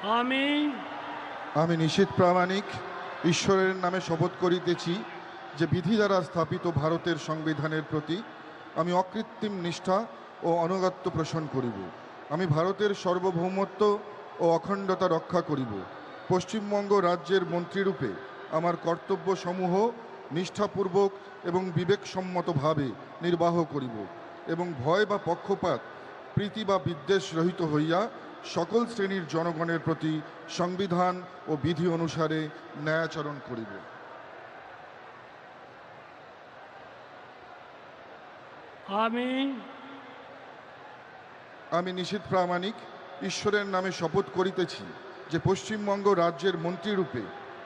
আমি আমি নিশীথ প্রামাণিক ঈশ্বরের নামে শপথ করিতেছি যে বিধি দ্বারা স্থাপিত ভারতের সংবিধানের প্রতি আমি অকৃত্রিম নিষ্ঠা ও অনুগত্য পোষণ করিব। আমি ভারতের সার্বভৌমত্ব ও অখণ্ডতা রক্ষা করিব। পশ্চিমবঙ্গ রাজ্যের মন্ত্রীরূপে আমার কর্তব্যসমূহ নিষ্ঠাপূর্বক এবং বিবেকসম্মতভাবে নির্বাহ করিব এবং ভয় বা পক্ষপাত প্রীতি বা বিদ্বেষ রহিত হইয়া সকল শ্রেণীর জনগণের প্রতি সংবিধান ও বিধি অনুসারে ন্যায়াচরণ করিব। আমি আমি নিশীথ প্রামাণিক ঈশ্বরের নামে শপথ করিতেছি যে পশ্চিমবঙ্গ রাজ্যের মন্ত্রীরূপে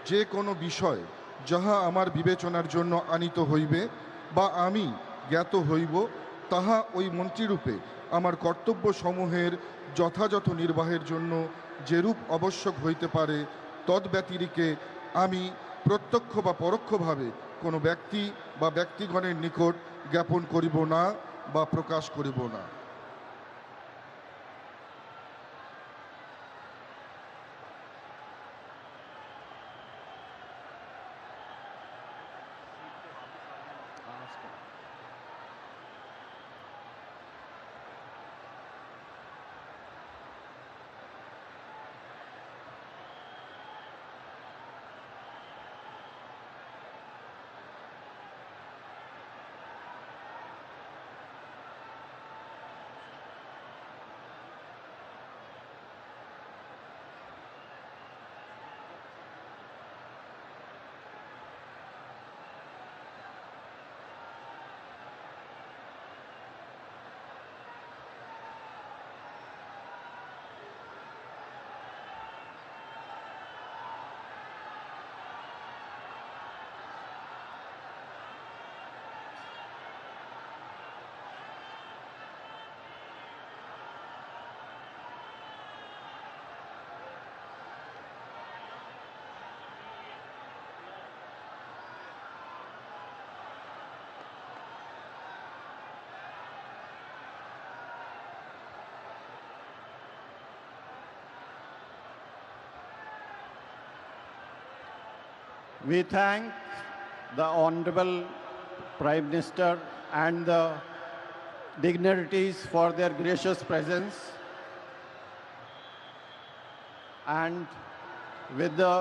যে কোনো বিষয় যাহা আমার বিবেচনার জন্য আনিত হইবে বা আমি জ্ঞাত হইব, তাহা ওই মন্ত্রীরূপে আমার কর্তব্যসমূহের যথাযথ নির্বাহের জন্য যেরূপ আবশ্যক হইতে পারে তদ্ব্যতিরিকে আমি প্রত্যক্ষ বা পরোক্ষভাবে কোনো ব্যক্তি বা ব্যক্তিগণের নিকট জ্ঞাপন করিব না বা প্রকাশ করিব না। We thank the Honorable Prime Minister and the dignitaries for their gracious presence. And with the